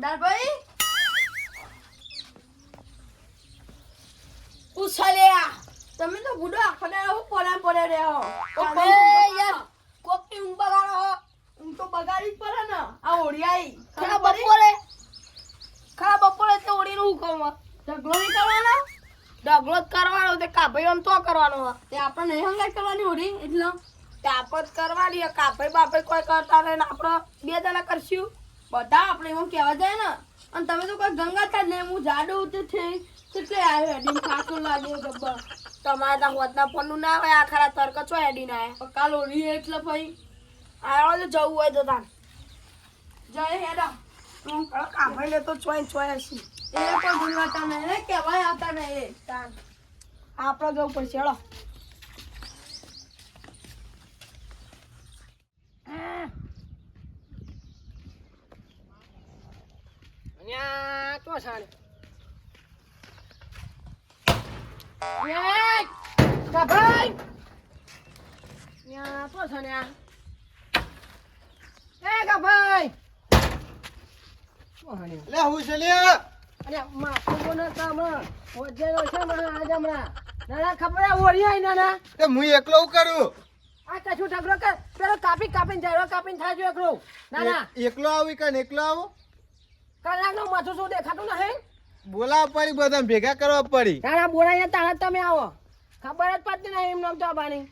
બુડાભાઈ ઉછળ્યા તમે તો બુડો આખો દાડો પડે રહ્યો ઓકે યાર કોકની ઊંઘ બગાડો ઊંઘ તો બગાડી જ પડે ને આ ઓડિયાઈ ખરા બપોરે તો ઓડીનું હુકમ ઢગલો નહીં કરવાનો ઢગલો જ કરવાનો તે કાભાઈ આમ તો કરવાનો તે આપણે નહીં હંગાઈ કરવાની ઓડી એટલે તે આપત કરવાની કાભાઈ બાભાઈ કોઈ કરતા નહીં આપણે બે જણા કરશું બધા આપણે એમ કહેવા જાય ને અને તમે તો કોઈ ગંગાતા જ નહીં હું જાડું તે થઈ કેટલે આવ્યો એડી ખાતું લાગે ગબ્બર તમારે ત્યાં હોતના ફોનનું ના હોય આ ખરા તર્ક છો એડીને આયા કાલ ઓડી એટલે ભાઈ આવ્યો તો જવું હોય તો તાર જય હેડા કાભાઈ લે તો ચોય હશી એ કોઈ ભૂલવાતા નહીં એ કહેવાય આવતા નહીં એ તાર આપણે જવું પડશે હેડો અહીંયા તો સાણે કાભાઈ અહીંયા તો સાણે એ કાભાઈ લે હું છે લ્યા અરે માથું ના કામ ઓજેલો છે મને આજ હમણાં નાના ખબર ઓરી આઈ નાના તે હું એકલો કરું આ કશું ઢગલો કર પેલો કાપીને જાડો કાપીને થાજો એકલો નાના એકલો આવી કે એકલો આવો કલાકનો માથું શું દેખાતું નહીં બોલાવવા પડી બધા ભેગા કરવા પડી નાના બોલાઈને તારા તમે આવો ખબર જ પડતી નહીં એમ નામ તો આબાની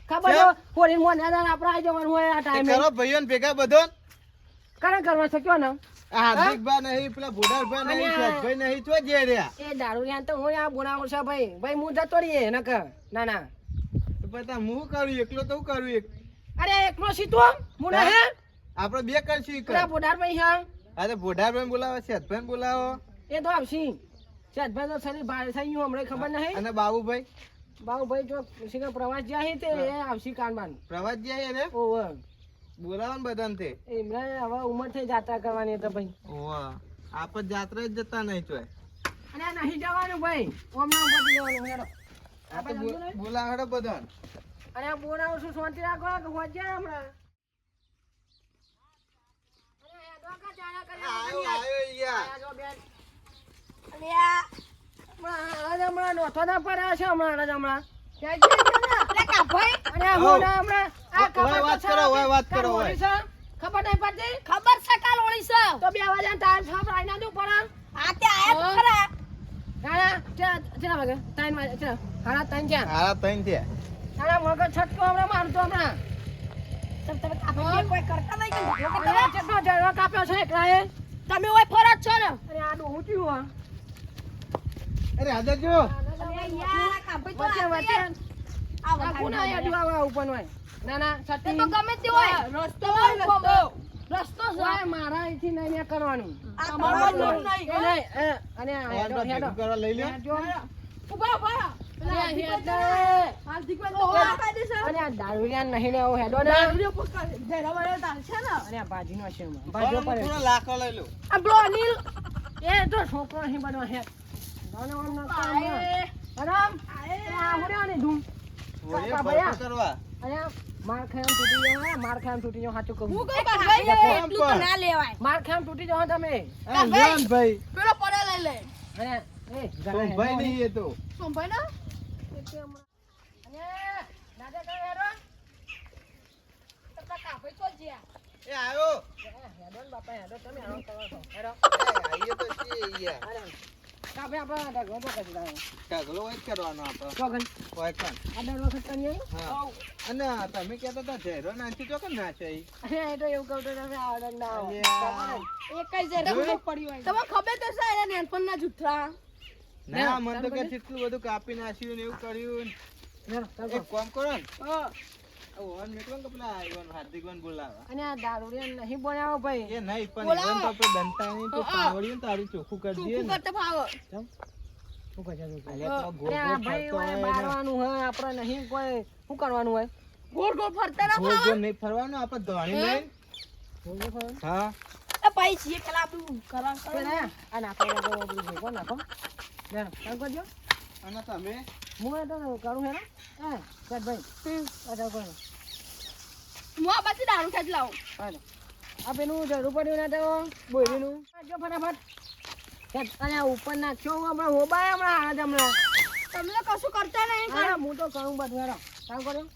ખબર તો હોરી મોને આપણે આવી જવાનું હોય આ ટાઈમે કરો ભાઈઓને ભેગા બધો કરે કરવા છે કયો ને હાર્દિકભાઈ નહીં પેલા ભોડાભાઈ નહીં શેઠભાઈ નહીં તો જે રહ્યા એ દારૂ યાન તો હું આ બોલાવું છે ભાઈ હું જતો રહીએ નક નાના પતા હું કરું એકલો તો હું કરું એક અરે એકલો સીતો મુના હે આપણે બે કરશું પેલા બોડાર ભાઈ હા અરે ભોડાભાઈ બોલાવો શેઠભાઈ બોલાવો એ તો આવશી શેઠભાઈ તો શરીર ભાર થઈ ગયું હમણાં ખબર નહીં અને બાબુભાઈ બાબુભાઈ જો શીખર પ્રવાસ જાય તે એ આવશી કાનબાન પ્રવાસ જાય રે ઓવ બોલાવો ને બધાને તે એમને હવે ઉંમર થઈ જાત્રા કરવાની તો ભાઈ ઓવા આપ જાત્રા જ જતા નહીં તો અને નહીં જવાનું ભાઈ હમણાં પતી જવાનું હેડો આ તો બોલાવડો બધાને અને આ બોરાવું છું શાંતિ રાખો કે હોજે હમણાં આયો આયો યાર હમણાં નોથો ના પડે છે હમણાં વાત કરો ખબર નહીં પડતી ખબર છે કાલ ઓળી છે તો 2 વાગ્યા ટાઈમ છ આઈ ના દઉં પણ આ તે આયા તો ખરા નાના ચલા વાગે ટાઈમ ચલા હારા ટાઈમ ક્યાં હારા તઈન છે નાના મગજ છટકો હમણાં મારતો હમણાં તમે કાપી કોઈ કરતા નહીં કે ઢગલો કરતા અરે કેટલો જડો કાપ્યો છે એકલાએ તમે ઓય ફરજ છો ને અરે આ ડોહું થયું અરે હાજર જો અરે યાર કાપી તો વચ્ચે વચ્ચે આ કોના યાદ આવા ઉપર હોય નાના છટી તો ગમે તે હોય રસ્તો હોય રસ્તો હોય મારા અહીંથી નહીં કરવાનું અમારો નહીં અને હેડો હેડો કરવા લઈ લે ઉભા ઉભા હાર્દિક તો હોય કાયદેસર અને આ દારૂડિયા નહીં લેવો હેડો ને દારૂડિયો પકડ જેરા વાળા તાલ છે ને અને આ ભાજીનો છે ભાજો પર પૂરો લાખો લઈ લો આ બ્રો અનિલ એ તો છોકરો અહીં બનો હે નાનો નાનો કામ આરામ આ હોરાની ધૂમ ઓય કાકા બરકો ભયા કરવા અરે માર ખામ તૂટી જાવ સાચું કહું હું કહું ભાઈ એટલું તો ના લેવાય માર ખામ તૂટી જાવ તમે જાન ભાઈ પેલો પડે લઈ લે અરે એ તો ભાઈ નહીં એ તો સોમભાઈ ના અને દાદા કહે હેરો તો કાપી તો જ્યા એ આયો હેડો ને બાપા હેડો તમે આવો કરો છો હેડો આઈએ તો છે યાર અરે કાપે આપણે ઢગલો તો કરી દાવ ઢગલો હોય જ કરવાનો આપણે ચોગન હોય પણ આ દર વખત કરી હા અને તમે કહેતા હતા ઝેરો નાંચી તો કે ના છે અરે એ તો એવું કહું તો તમે આવડે ના આવો યાર. એક જ જરા પડી હોય તમને ખબર તો છે એના નેનપણ ના જુઠ્ઠા ના મને તો કે કેટલું બધું કાપી નાખ્યું ને એવું કર્યું એક કામ કરો ને ઓન મેકલો કે પેલા ઈવન હાર્દિકવાન બોલાવા અને આ દારૂડિયા નહીં બનાવો ભાઈ એ નહીં પણ બોલાવો. ઈવન તો આપણે દંતાની તો પાવડીને તારું ચોખ્ખું કરી દઈએ શું ને કરતે ભાવ શું કહે છે અલ્યા તો ગોળ અરે આ ગોળ ભાઈ ફરતો હોય હોય ને. મારવાનું હોય આપણે નહીં કોઈ શું કરવાનું હોય ગોળ ગોળ ફરતા ના ગોળ ભાવ ગોળ નહીં ફરવાનું આપણે ધોણી લઈને બોલજો ખરું? હા એ ભાઈ છીએ પેલા આપણું કરા પેલા આ નાખો નાખો બધું ભેગો નાખો લે કામ કરજો અને તમે હું એ તો કરું હેરો હા કર ભાઈ અરે કરો હું આ બાજુ દારૂ ખેંચ લાવું હાલો આ પેલું જરૂર પડ્યું ને તો બોયડીનું જો ફટાફટ અને ઉપર નાખ્યો હમણાં હોબાય હમણાં હાથ હમણાં તમને કશું કરતા નહીં હા હું તો કરું બધું હેરો કામ કર્યો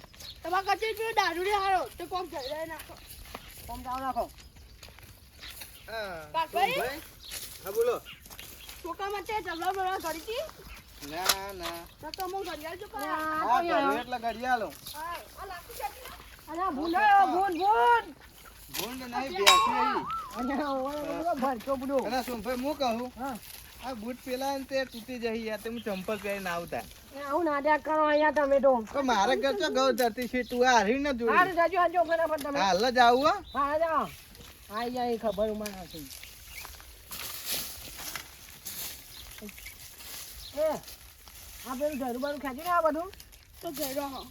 તમારે કચી પેલું દારૂ રે હારો તો કોમ થઈ જાય નાખો કામ ચાલુ રાખો કાકભાઈ? હા બોલો. છોકરા માટે ઝઘડા બળવા કરી હતી ના ના તો તો હું ઘડિયાળ જો કરા હા ઘરે એટલે ઘડિયાળો. હા આ લાખી છે અરે ભૂંડ ભૂંડ ભૂંડ નહીં બેસી આવી. અને ઓલો ભરતો બધો અને સોમભાઈ હું કહું હા આ બૂટ પેલા ને તે તૂટી જઈ યાર તે હું ચંપલ પહેરીને આવતા આવું નાટક કરો અહીંયા તમે તો તો મારે ઘર તો ગૌ ધરતી છે તું આ હરી ને હારું જોઈ જજો હજો ફટાફટ તમે હાલ જ આવું હો. હા જાઓ આઈ જાય ખબર મને હતી એ આ પેલું ઘરું બારું ખેંચી ને આ બધું તો ઘરે રહો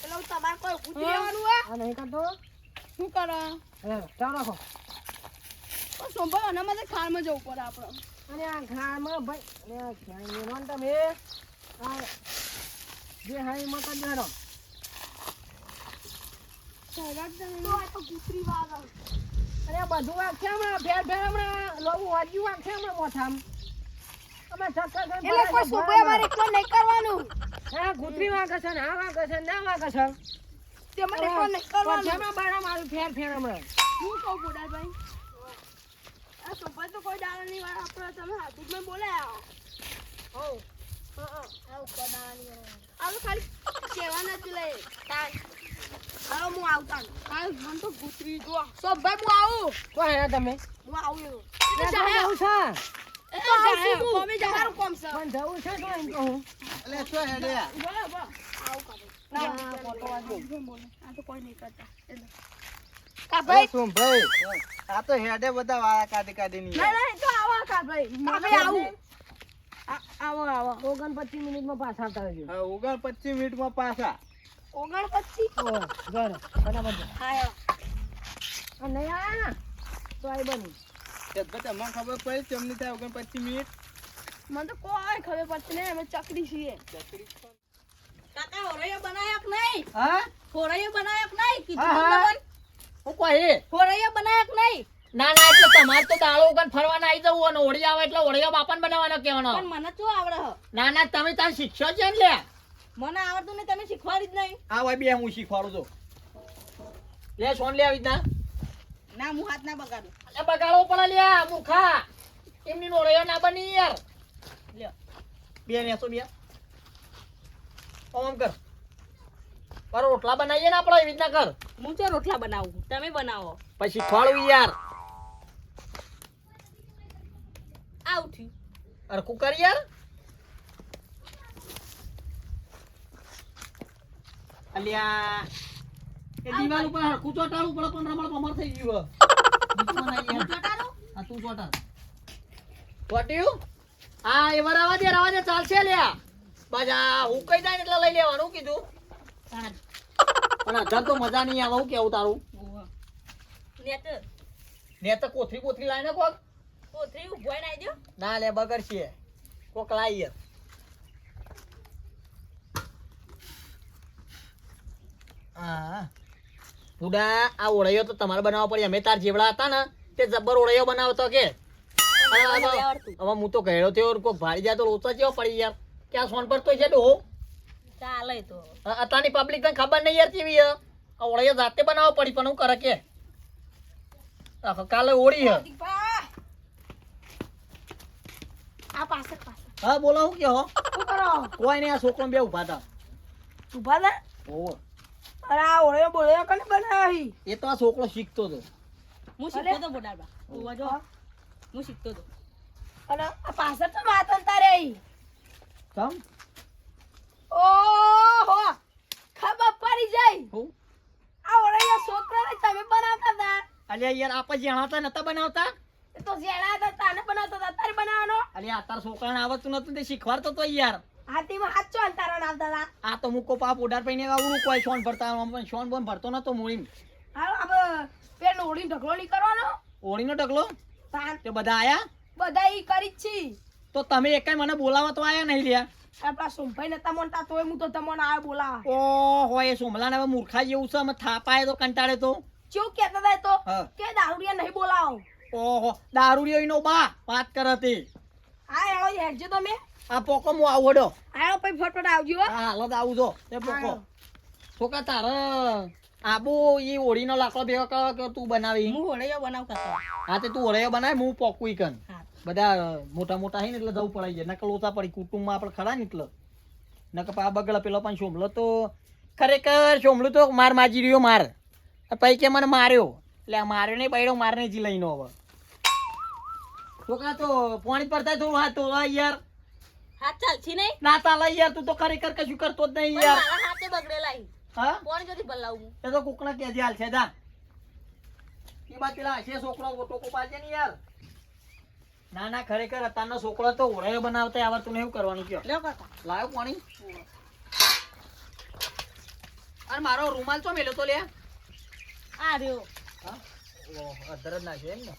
એટલે તમારે કોઈ ઉતરી રહેવાનું હે આ નહીં કરતો શું કરે હે ચાલો રાખો તો સોમભાઈ આના માટે ખારમાં જવું પડે આપણે અને આ ખામાં ભાઈ અને આ ખાઈ તમે આ જે હાઈ માં કરી દેડો તો આ તો ગુતરી વાળો અરે આ બધું વાગશે હમણાં ફેર ફેર હમણાં લોવું વાગ્યું વાગશે હમણાં મોથામ અમે ચક્કર એટલે કોઈ સોમભાઈ અમારે એકલો નહીં કરવાનું હા ગુતરી વાગે છે ને આ વાગે છે ના વાગે છે તે મને એકલો નહીં કરવાનું પછામાં બારા મારું ફેર ફેર હમણાં હું કહું બુડાભાઈ આ સોમભાઈ તો કોઈ દાડો નહીં વાળા આપણે તમે હાથું બોલાયા આવું ખાલી કહેવાના જ લે હાલો હું આવતા હાલ મને તો ગુતરી જો સોમભાઈ હું આવું કોઈ હેરા તમે હું આવું એવું જવું છે એ તો જાહે કોમે જવાનું કોમ છે પણ જવું છે તો એમ કહું એટલે શું હેડે આ? બરાબર આવું કરે ના, ફોટો વાંચો. આ તો કોઈ નહીં કરતા એટલે અરે કાભાઈ સોમભાઈ આ તો હેડે બધા વાળા કાઢી કાઢી ની ના ના તો આવો કાભાઈ કાભાઈ આવું આવો આવો 29 મિનિટમાં પાછા આવતા રહેજો હા 29 મિનિટમાં પાછા 29 ઓ ઘર બરાબર છે. હા અને નહીં આયા તો આઈ બની તમને ખબર પડી ચમની થાય 29 મિનિટ મને તો કોઈ ખબર પડતી નહીં અમે ચકડી છીએ કાકા હોરૈયો બનાયા કે નહીં હા હોરૈયો બનાયા કે નહીં કીધું હા, હા. તમને હું કોઈ હોરૈયો બનાયા કે નહીં ના ના એટલે તમારે તો દાળો ઉગન ફરવાના આવી જવું અને ઓળી આવે એટલે ઓળિયો બાપાને બનાવવાનો કહેવાનો પણ મને શું આવડે હ ના ના તમે તાર શીખશો છે ને લે મને આવડતું નહીં તમે શીખવાડી જ નહીં આ ભાઈ બે હું શીખવાડું છું લે સોન લે આવી રીતના ના હું હાથ ના બગાડું અલે બગાડવો પડે લ્યા મૂર્ખા એમની ઓળિયો ના બની યાર લે બે ને બે ઓમ કર પર રોટલા બનાવીએ ને આપણે એવી રીતના કર હું તો રોટલા બનાવું તમે બનાવો પછી શીખવાડું યાર આવથી અરકુ કર યાર અલ્યા એ દીવાલ ઉપર હરખું ચોટાડવું પડે પણ રમણ પમર થઈ ગયું બીજું બનાવી યાર ચોટાડું આ તું ચોટાડ ચોટ્યું હા એ રવા દે ચાલશે લ્યા બાજા હું કઈ જાય ને એટલે લઈ લેવાનું કીધું પણ અધર તો મજા નહીં આવે હું કેવું તારું નેત ને તો કોથરી લાઈને કોક કોથરી ઉભોય નાઈ દો ના લે બગર છે કોક લાઈ યાર હા ઉડા આ ઓળૈયો તો તમારે બનાવવો પડે અમે તાર જેવડા હતા ને તે જબ્બર ઓળૈયો બનાવતો કે હવે હું તો ગયેલો થયો કોક ભારી જાય તો લોચા જેવો પડી યાર ક્યાં સોન પર તો છે ડોહો ચાલે તો અત્યારની પબ્લિક ને ખબર નહીં યાર કેવી આ ઓળૈયો જાતે બનાવવો પડી પણ હું કરે કે કાલે ઓળી હે આ પાસે હા બોલો હું કે હો શું કરો કોઈ નહીં આ છોકરો બે ઉભા હતા ઉભા ને ઓહો અરે આ ઓળ્યો બોળ્યો કને બનાવી એ તો આ છોકરો શીખતો હતો હું શીખતો તો બોડાબા ઉભા જો હું શીખતો તો અને આ પાછળ તો વાત અંતારે સમ ઓહો ખબર પડી જાય હું આ ઓળ્યો છોકરો ને તમે બનાવતા હતા અલ્યા યાર આપણે જાણતા નતા બનાવતા એ તો જેડા હતા તાને બનાવતા હતા તારે બનાવવાનો અલ્યા આ તાર છોકરાને આવડતું નતું તે શીખવાડતો તો યાર હાથીમાં હાથ ચો અંતારા નાવતા હતા આ તો મુકો પાપ ઉડાર પઈને આવડું કોઈ શોન ભરતા પણ શોન બોન ભરતો નતો મૂળી હાલો આપણે પેન ઓળીને ઢગલો નહીં કરવાનો ઓળીનો ઢગલો તાન તે બધા આયા બધા ઈ કરી જ છી તો તમે એકાઈ મને બોલાવા તો આયા નહીં લ્યા આપણા સોમભાઈ નતા મોનતા તોય હું તો તમને આ બોલાવા ઓહો એ સોમલાને હવે મૂર્ખા જેવું છે અમે થાપાય તો કંટાળે તો કેવું કહેતા હતા એ તો હા. કે દારૂડિયા નહીં બોલાવો. ઓહો દારૂડિયો ઈનો બા વાત કરે તે હા એળો હેડજો તમે. આ પોકો હું આવું હડો આયો પછી ફટફટ આવજો હો. હા હાલો તો આવું જો તે પોકો હા. છોકરા તારે આબુ ઈ ઓળીનો લાકડો ભેગો કરો કે તું બનાવી હું ઓળૈયો બનાવ કાકા. હા તે તું ઓળૈયો બનાય હું પોકું ઈ કન હા. બધા મોટા મોટા હે ને એટલે જવું પડાઈ જાય નકલ ઓછા પડી કુટુંબમાં આપણે ખરા ને એટલે નકર પા બગડા પેલો પણ સોમલો તો ખરેખર સોમલું તો માર માજી રહ્યો માર પછી કે મને માર્યો એટલે આ માર્યો નહીં બૈડો મારને જી લઈને હવે છોકરા તો પાણી પડતા થોડું હાથ તો યાર હાથ ચાલશે નહીં. ના તાલા યાર તું તો ખરેખર કશું કરતો જ નહીં પણ યાર મારા હાથે બગડેલા ઈ. હા કોણ જોડી બલાવું? એ તો કુકના કેજી હાલ છે દા એ બાદ પેલા હશે છોકરો ટોકો પાડજે ને યાર ના ના ખરેખર અત્યારનો છોકરો તો ઓળાયો બનાવતા આવડતું નહીં એવું કરવાનું કયો લ્યો કાકા. લાવ્યો પાણી અને મારો રૂમાલ ચો મેલ્યો તો લે આ રહ્યો. હા ઓહો અધર જ નાખ્યો એમ ને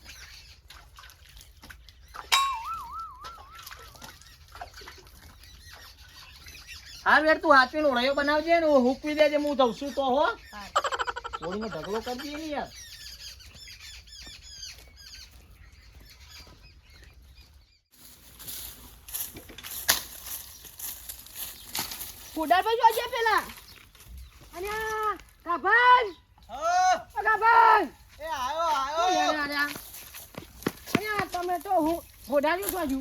હા વેર તું હાથવીને ઓળાયો બનાવજે ને હુકવી દેજે હું જઉં છું તો હો હા. ઓળીનો ઢગલો કરી દઈએ ને યાર ફોડાભાઈ જોજે પેલા. અને આ કાભાઈ. હા, ઓ કાભાઈ. એ આયો અરે, આયો અરે, અરે. અને આ તમે તો ફોડાર્યું જોજુ.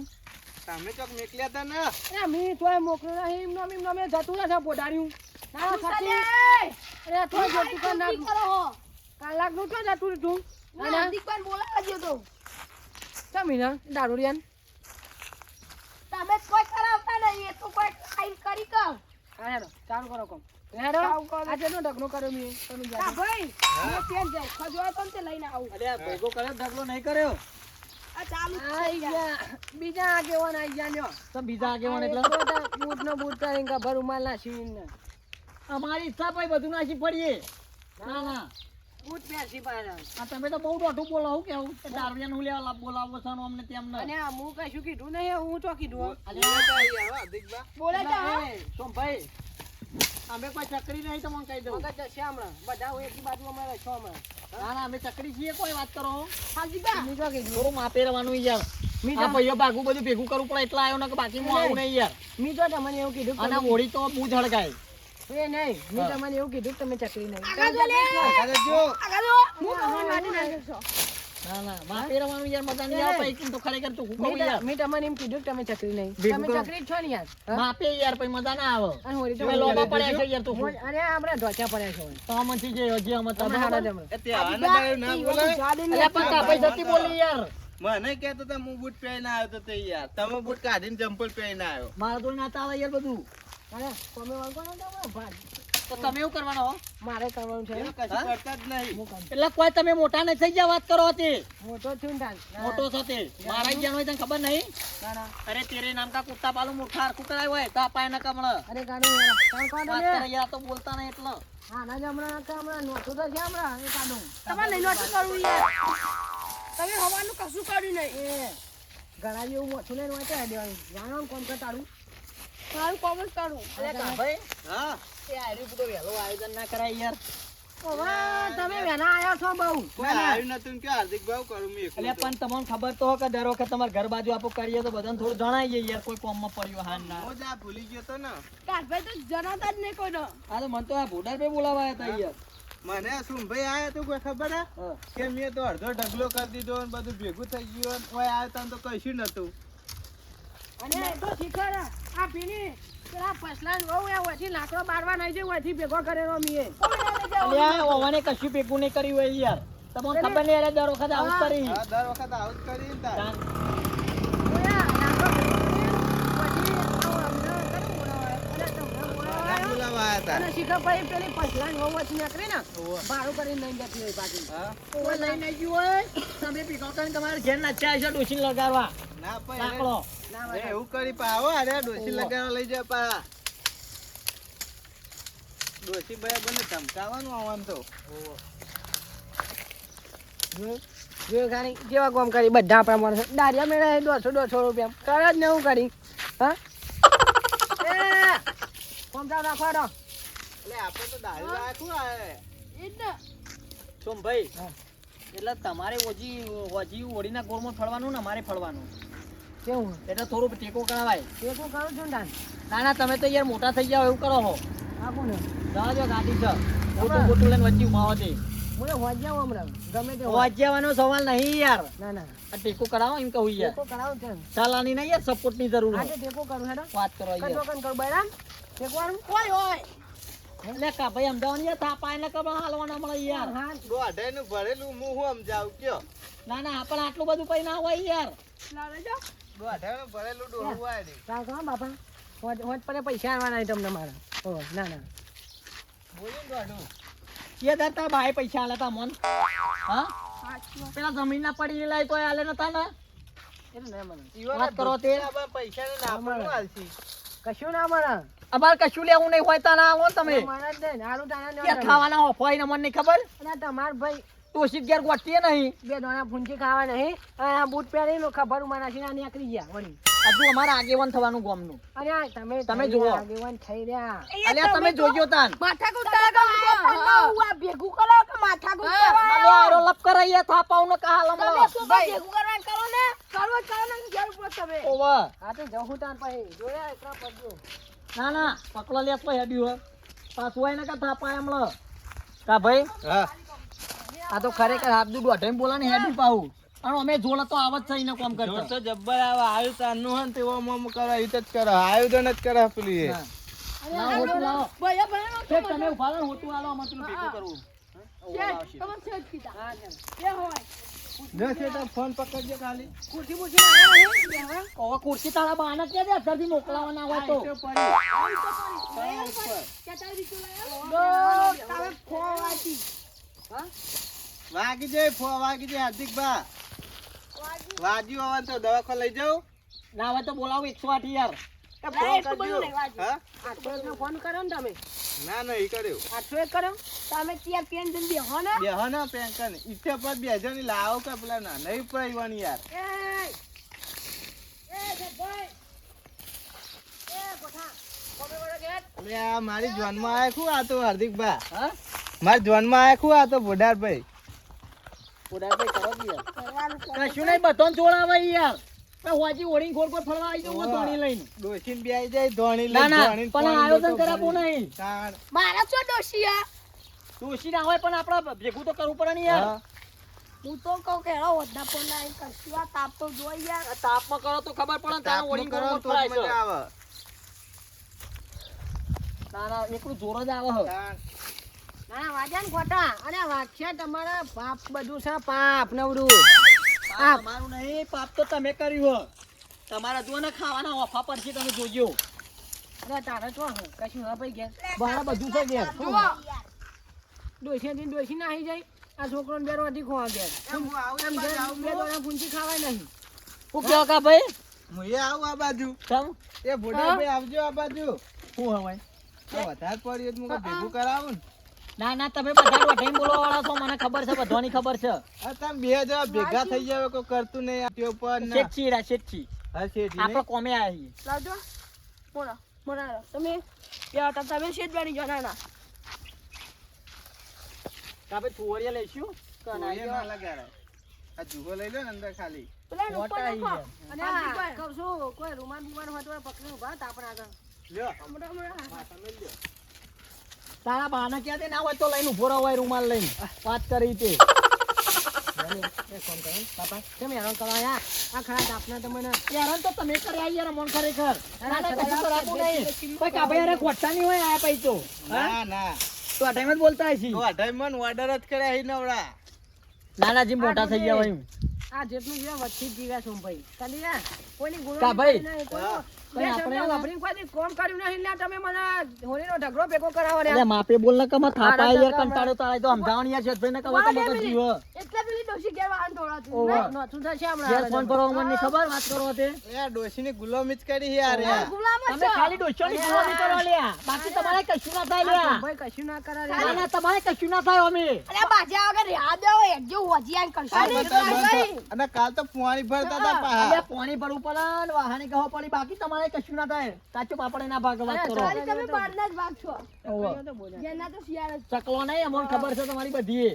તમે ચોક નીકળ્યા હતા ને અરે મી તોય મોકલો નહીં એમનો મેં જતું નથી ફોડાર્યું. ના સાચી. અરે તો જતું કર ના કલાકનું તો જતું હતું. અને દીકવાન બોલાવા ગયો તો. તમીના દારૂડિયાન. તમે કોઈ કરાવતા નહીં એ તો કોઈ ખાઈ કરી કર. હા હેડો ચાલુ કરો કોમ. હેડો આજે નો ઢગલો કર્યો મી તમે જા. ભાઈ મેં પેન જાય ખજવા તો તે લઈને આવું. અરે આ ભેગો કર્યો ઢગલો નહીં કર્યો આ ચાલુ થઈ ગયા. બીજા આગેવાન આવી ગયા લ્યો. તો બીજા આગેવાન એટલે બૂટ નો બૂટ કરીને ભર ઉમાલ ના સીન અમારી ઈચ્છા પછી બધું નાસી પડીએ ના ના બૂટ પહેરસી પાડે. આ તમે તો બહુ દોઢું બોલો હું કેવું કે દારૂડિયાનું હું લેવા બોલાવો છો ને અમને તેમ અને આ હું કશું કીધું નહીં હું તો કીધું. અધિકબા બોલે તો હા. સોમ ભાઈ અમે કોઈ ચકરી નહીં તમને કહી દઉં મગજ જશે હમણાં બધા હું એકી બાજુ અમારે છો હમણાં. ના ના અમે ચકરી છીએ કોઈ વાત કરો હાજીબા હું તો કીધું. થોડું માપે રહેવાનું યાર આ ભાઈઓ ભાગું બધું ભેગું કરવું પડે એટલા આવ્યો ને કે બાકી હું આવું નહીં યાર મી તો તમને એવું કીધું અને હોળી તો બહુ ઝળગાય એ નહીં મી તમને એવું કીધું કે તમે ચકરી નહીં. આગળ જો હું કહું વાડી નાખ્યો છો. ના ના માપે રહેવાનું યાર મજા નહીં આવે પછી તો ખરેખર તું હું કહું યાર મી તમને એમ કીધું કે તમે ચકરી નહીં. ભેગું તમે કરો. ચકરી જ છો ને યાર. હા? માપે યાર પછી મજા ના આવે અને હોળી તો તમે લોબા પડ્યા છે યાર તું અરે આપણે ઢોચા પડ્યા છો. તો મનથી જે હજી અમે તમે હાડા જમણે. એ તે આને દારૂ ના બોલાય અલ્યા પણ કાપાઈ જતી બોલી યાર મને કહેતો તો હું બૂટ પહેરીને આવ્યો તો તે યાર તમે બૂટ કાઢીને ચંપલ પહેરીને આવ્યો મારા તો નાતા આવે યાર બધું અરે તમે વળગો ને તો ભાગ. તો તમે એવું કરવાનો હો મારે કરવાનું છે. એવું કશું કરતા જ નહીં હું કામ. એટલે કોઈ તમે મોટા નહીં થઈ ગયા વાત કરો હતી મોટો થયું ને તાન. મોટો સાથે મારા જ્ઞાન હોય તને ખબર નહીં ના, ના. અરે તેરે નામ કા કુત્તા પાલું મૂઠા હરખું કરાય હોય તો અપાય ના કમળ અરે કાઢો યાર. કામ કરો વાત ને. કરે યાર તો બોલતા નહીં એટલે હા ના જ હમણાં નોતું તો છે હમણાં એ કાઢું. તમારે નહીં નોતું કરવું યાર. તમે હવાનું કશું કર્યું નહીં. એ ઘણા જેવું મોથું લઈને વાંચે દેવાનું. જાણો ને કોમ કરતાડું. મારું કોમ જ કરું. અરે કાભાઈ હા એ આર્યું બધું વહેલું આયોજન ના કરાય યાર હવે તમે વહેલા આયા છો બહુ. કોઈ આવ્યું નતું ને કે હાર્દિક ભાવ કરું મેં એકલું એટલે તો. પણ તમને ખબર તો હો કે દર વખત તમારે ઘર બાજુ આપો કરીએ તો બધાને થોડું જણાવીએ યાર કોઈ કોમમાં પડ્યું હાન ના હું જ આ ભૂલી ગયો તો ને કાઢભાઈ તો જણાવતા જ નહીં કોઈનો. આ તો મને તો આ ભૂડાભાઈ બોલાવાયા હતા યાર મને આ સુમભાઈ આયા તો કોઈ ખબર હે હા. કે મેં તો અડધો ઢગલો કરી દીધો ને બધું ભેગું થઈ ગયું ને કોઈ આવ્યો તા ને તો કશું નતું અને એ તો શીખર આ પીની પેલા પસલાન વહુ એ ઓછી લાકડો બારવા નહીં છે ઓછી ભેગો કરેલો મીએ. અલ્યા ઓવાને કશું ભેગું નહીં કર્યું હોય યાર તમને ખબર નહીં અરે દર વખત આવું જ કરી હા દર વખત આવું જ કરી ને તાર. તાન. ના બોલાવા આયા તા. અને શીખરભાઈ પેલી પસલાન વહુ ઓછી નીકળી ને ઓવે. ભાડું કરીને લઈને જતી હોય પાછી. હા કોઈ લઈને ગયું હોય તમે ભેગો કરીને તમારે ઘેર નાચ્યા હશો ડોશીને લગાડવા ના પણ લાકડો ના એ હોય. એવું કરી પાવો અરે ડોસી લગાડવા લઈ જાય પા ડોસી બરાબર ને ધમકાવાનું આવવાનું તો જો ખાલી જેવા કામ કરી બધા આપણા માણસો દારિયા મેળા 100 રૂપિયા કરે જ ને હું કરી હા એ કોમ ચાલ રાખો એટલે આપણે તો દારૂ રાખવું આવે એ જ ને સોમભાઈ હા. એટલે તમારે ઓજી ઓળીના ગોળમાં ફળવાનું ને અમારે ફળવાનું કેવું એટલે થોડું ટેકો કરાવાય. ટેકો કરું છું ને ના ના તમે તો યાર મોટા થઈ જાઓ એવું કરો છો. આપું ને જવા દો ગાડી છે મોટું મોટું લઈને વચ્ચે ઉભા હો તે મને હોજ્યા હમણાં ગમે તે હોય. વાજ્યાવાનો સવાલ નહીં યાર. ના ના આ ટેકો કરાવો એમ કહું યાર. ટેકો કરાવું છે ચાલાની નહીં યાર સપોર્ટની જરૂર આજે છે. ટેકો કરું હેડો વાત કરો કટો યાર. કન કર બૈરામ ટેકવાનું કોઈ હોય એટલે કા ભાઈ અમદાવાદ યાર થાપાય ને કબા હાલવાના મળે યાર. હા દોઢાઈનું ભરેલું હું સમજાવું કયો ના ના પણ આટલું બધું કઈ ના હોય યાર. લાવે જો દોઢાઈનું ભરેલું ડોહું વાળી કામ કરો બાપા હોજ હોજ પર પૈસા આવવાના નહીં તમને મારા ઓ ના ના બોલ્યું ને દોઢું કે દર તાર ભાઈ પૈસા આલે તા મન. હા પેલા જમીન ના પડી લાય તો આલે નતા ને. એટલે ના મને વાત કરો તે. પૈસા ને નાખવાનું હાલશી કશું ના મળે અમાર કશું લેવું નહીં હોય તા ના આવો ને તમે. મારા જ દે નારું તાના કે ખાવાના હોય ને મને નહીં ખબર. અરે તમાર ભાઈ તોશી ઘેર ગોઠીએ નહીં. બે દોણા ફૂંચી ખાવા નહીં અને આ બૂટ પહેરી લો ખબર માં નાખીને આ નીકળી ગયા વળી હજુ અમારા આગેવાન થવાનું ગામનું. અરે આ તમે તમે થઈ જુઓ. રહ્યા, આગેવાન થઈ રહ્યા અલ્યા તમે જોજો તાન. ભેગું કરો કે માથા અલ્યા આરો લપ કરાઈએ થાપાવ નો કા હાલમ લો. ભેગું કરવાનું કરો ને કરવો જ કરો ને જરૂર પડે તમે ઓવા. હા તો જહું તાન પછી જોયા એકલા પડજો ના ના પકલો લેસ તો હેડ્યું હે. પાછું હોય ને કા થાપાય એમ લો. કા ભાઈ હા આ તો ખરેખર હાથ દુ દોઢે બોલાને હેડ્યું પાહું. અને અમે જોડે તો આવત છે એને કામ જોર કરતા. તો જબ્બર આવે આવ્યું તારનું હે ને તેવો મોમ કરો ઈ જ કરો આવ્યું તો નથી કરો પેલી એ. હા. લાવો હોતું લાવો. શેઠ તમે ઉભા રહો ને હોતું આલો અમે પેલું ભેગું કરવું. હા, આવશે. જો છે તો ફોન પકડજો ખાલી હવે ખુરશી તારા બહાને કે દે અત્યારથી મોકલાવાના હોય તો. વાગી જાય વાગી જાય હાર્દિક બા વાગ્યું હવે તો દવાખાને લઈ જાઉં ના હોય તો બોલાવો 108 યાર. ફોન કરજો હા 801 નો ફોન કર્યો ને તમે ના ના ઈ કર્યું 801 કર્યો તમે ત્યાં પેન જલ્દી બેહો ને બેહો ને પેંકન ઈચ્છા પર બેજો ની લાવો કે પેલા ના નહીં પડવાની યાર લે આ મારી જોનમાં આયા ખું આ તો હાર્દિક બા હા મારી જોનમાં આયા ખું આ તો બોડાર ભાઈ ઓડા ભાઈ કરો કે યાર. કશું નહીં બધાને જોડાવે યાર. તો હોજી ઓળીને ગોળ ગોળ ફરવા આવી જાઉં ધોણી લઈને. ડોશીને બે આઈ જાય ધોણી ના લઈને ના ધોણીને પણ પાણી આયોજન લોટો કરાવવું ભરી. નહીં. તાણ. મારા છો ડોશિયા દોશી ના હોય પણ આપણે ભેગું તો કરવું પડે ને યાર. હા. હું તો કહું કે હેડો વધા પણ ના કશું આ તાપ તો જોઈ યાર આ તાપમાં કરો તો ખબર પડે ને તારે તાપમાં ઓળીને કરો ગોળ તો ગોળ જ ફરાય છે. મજા આવે ના ના એકલું જોર જ આવે છે. તાણ. ના વાજન ખોટા અને વાક્યા તમારા પાપ બધું છે પાપ નવરું પાપ તમારું નહીં પાપ તો તમે કર્યું હો. તમારા જો ને ખાવાના ઓફા પરથી તમે જોજો. અરે તારે તો હે, કશું હા ભાઈ ઘેર બહાર બધું છે ઘેર. ડોશી ડોશી ના આવી જાય આ છોકરોને બે રોટી ખોવા ઘેર એમ હું આવું એમ એ બાજુ ઘેર આવું બે હું. દોણા પૂંચી ખાવાય નહીં શું કહો કા ભાઈ? હું એ આવું આ બાજુ તમ એ બોડાર ભાઈ આવજો આ બાજુ શું હવે? આ વધારે પડ્યું તો હું ભેગું કરાવું ને ના ના તમે બધા વઢાઈને બોલવા વાળા છો મને ખબર છે બધાની ખબર છે. આ તમે બે જણા ભેગા થઈ જાવ કોઈ કરતું નહીં આ ટ્યો પર ના શેઠજી રા શેઠજી. હા શેઠજી આપણે નહીં? કોમે આવ્યા છીએ. લાવજો મોરા મોરા તમે યાર તમે શેત બેની જો ના ના કા ભાઈ છુવરિયા લઈશું કે ના કોઈ ના લગાડે. આ જુગો લઈ લો ને અંદર ખાલી પેલા મોટા ઉપર આવી નાખો ગયા. અને આ કહું છું કોઈ રૂમાન બુમાન હોય તો પકડી ઉભા હતા આપણે આગળ લ્યો મોટા મોટા હા, તમે લ્યો તારા બાના ક્યાં તે ના હોય તો લઈને ઉભો રહો હોય રૂમાલ લઈને વાત કરી તે. પાપા કેમ હેરાન કરો યાર આ ખરા તાપના તમને યાર તો તમે કર્યા યાર મન ખરેખર. ના ના કશું કરાતું નહીં. કોઈ કાબે યાર ખોટતા નહીં હોય આ પૈ તો. ના ના તો આ ટાઈમ જ બોલતા હશી. તો અઢાઈ મન ઓર્ડર જ કર્યા હી નવડા નાના જી મોટા થઈ ગયા હોય. આ જેટલું જીવા વચ્ચે જ જીવ્યા છું ભાઈ કદી યાર કોઈની ગુનો કા ભાઈ? નહીં, કોઈ હા. બે આપણે શબ્દ વાપરીને કોઈ દી કોમ કર્યું નહીં એટલે તમે મને હોળીનો ઢગલો ભેગો કરાવો રે એટલે માપે બોલ ને કમા થાપાય યાર આડા કંટાળો તાળે તો અમદાવાદ યાર શેઠભાઈ ને કહો તો મગજ જીવ. એટલે પેલી ડોશી ઘેર વાહન દોડાતું ઓહો. નહીં, નોતું થશે હમણાં. યાર ફોન કરો મને ખબર વાત કરો તે. એ ડોશીની ગુલામી જ કરી યાર યાર ગુલામ જ તમે છો. ખાલી ડોશોની ગુલામી કરો લ્યા. બાકી તમારે કશું ના થાય લ્યા. ભાઈ કશું ના કરે રે. ના ના તમારે કશું ના થાય અમે. અરે બાજા વગર યાદ આવે એકજો હોજી આન કરશો આ બધા બંધ અને કાલ તો પાણી ભરતા હતા અલ્યા પાહા પાણી ભરવું પડે ને વાહને કહો પડી બાકી તમારે કશું ના થાય કાચો પાપડ ના ભાગ વાત કરો ખાલી તમે બહારના જ ભાગ છો ઓહો. જેના તો શિયાળ જ ચકલો નહીં અમને ખબર છે તમારી બધી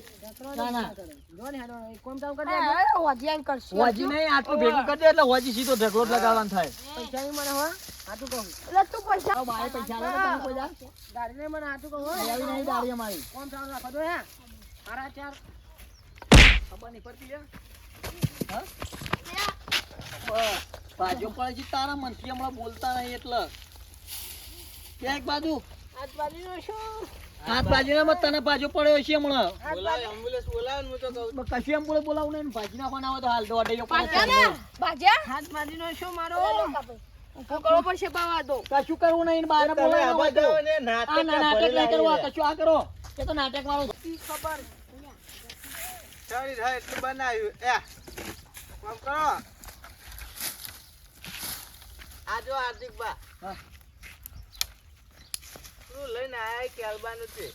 ના ના જો ને હેડો એક કામ ચાલુ કરી દે હોજી કરશે હોજી નહીં આટલું ભેગું કરી દે એટલે હોજી સીધો ઢગલો જ લગાવવાનો થાય પૈસા ની મને હો આટું કહું એટલે તું પૈસા આવો બાએ પૈસા લે તમે કોઈ જા ગાડી ને મને આટું કહું હો આવી નહીં દાડી અમારી કોમ ચાલુ રાખો તો હે મારા ચાર ખબર નહીં પડતી યાર હા બાજુ પડે છે તારા મનથી હમણાં બોલતા નહીં એટલે ક્યાંક બાજુ આજ બાજુ શું હાથ બાજુ ના તને બાજુ પડ્યો છે હમણાં બોલાવ એમ્બ્યુલન્સ બોલાવ ને હું તો કહું કશું એમ બોલાવું નહીં ભાજી ના બનાવો તો હાલ દોડે હાથ બાજુ નો શું મારો પકડવો પડશે પાવા દો કશું કરવું નહીં બહાર તમે બોલાવો આવા જાઓ ને આ નાટક નહીં કરવા કશું આ કરો એ તો નાટક વાળો ખબર ચાલી થાય એટલું બનાવ્યું એ કામ કરો આ જો હાર્દિક બા હા. તું લઈને આયા કેલબાનું છે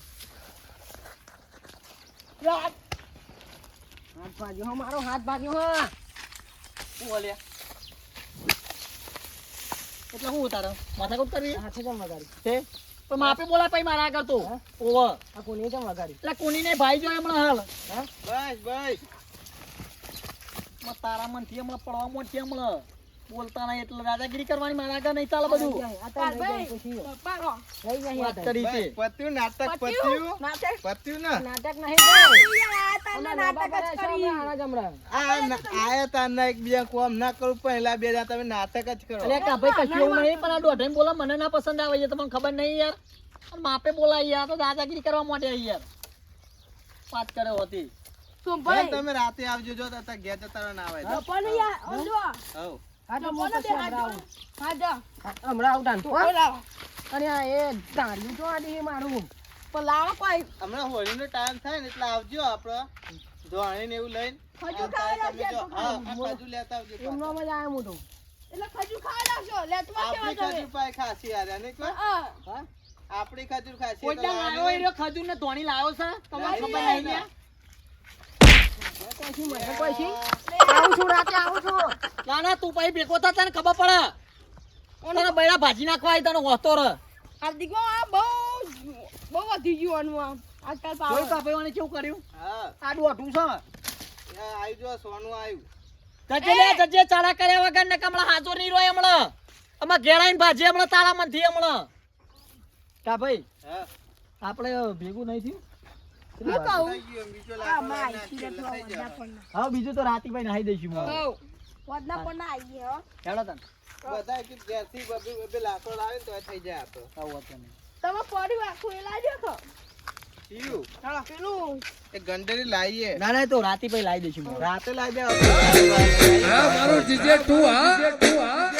હાથ બાજુ હો મારો હાથ બાજુ હો શું બોલ્યા એટલે હું તારો માથાકૂટ કરવી હાથે જમ વગાડી છે પણ માપે બોલા પછી મારા આગળ તો ઓવર આ કોની જમ વગાડી એટલે કોની ને ભાઈ જો હમણાં હાલ બસ બસ તારા મનથી હમણાં પડવા મોટી હમણાં બોલતા નહીં એટલે દાદાગીરી કરવાની મારા આગળ નહીં ચાલે બધું વાત કરી છે બસ, પત્યું નાટક પત્યું પત્યું ને નાટક નહીં આયા તારના એકબીજા કોમ ના કરું પહેલા બે જા તમે નાટક જ કરો એટલે કા ભાઈ કશું એવું નહીં પણ આ દોઢાઈ બોલા મને ના પસંદ આવે છે તમને ખબર નહીં યાર અને માપે બોલાય યાર તો દાદાગીરી કરવા માટે આવી યાર વાત કરે હોતી ભાઈ, તમે રાતે આવજો જો તો ઘેર જતા રહો ના આવે તો. હઉ. હમણાં હોળીનો ટાઈમ થાય ને એટલે આવજો આપડે ધોણી ને એવું લઈને આવતા હોય તમે જો હા આ ખજૂર લેતા આવજો પાછા. આપણી ખજૂર પાય ખાસી યાર અને કોઈ આપણી ખજૂર ખાસી કોઈ એટલે લાવ્યો લાવવાની એ ખજૂર ને ધોણી લાવ્યો છે તમને ખબર નહીં ને ના ના તું પછી ભેગો થા તને ખબર પડે તને બૈરા ભાજી નાખવા આવી તને હોતો રે બહુ વધી ગયું આનું આજકાલ જોઈ કાપેવાને કેવું કર્યું હા આડું અઠું છે આવી જો સોનું આવ્યું જજે લે જજે ચાળા કર્યા વગર ને કમળા હાજર નહીં રોય હમણાં આમાં ઘેરાઈને ભાજી હમણાં તારા મનથી હમણાં કા ભાઈ હા આપણે ભેગું નહીં થયું થઈ ગયું બીજો લાકડો લઈને નાખી એટલે થઈ જશે. હવે બીજું તો રાતીભાઈ નાહી દઈશું હું. હેડો તને બધા કે ઘેરથી બબે લાકડો લાવે ને તો થઈ જાય આપડે આવું હતું નહીં. તમે પડી વાખું એ લાજો તો થયું પેલું એ ગંડેરી લાવીએ ના ના એ તો રાતીભાઈ લાવી દઈશું હું. રાતે લાવી દે મારું જીજે તું હા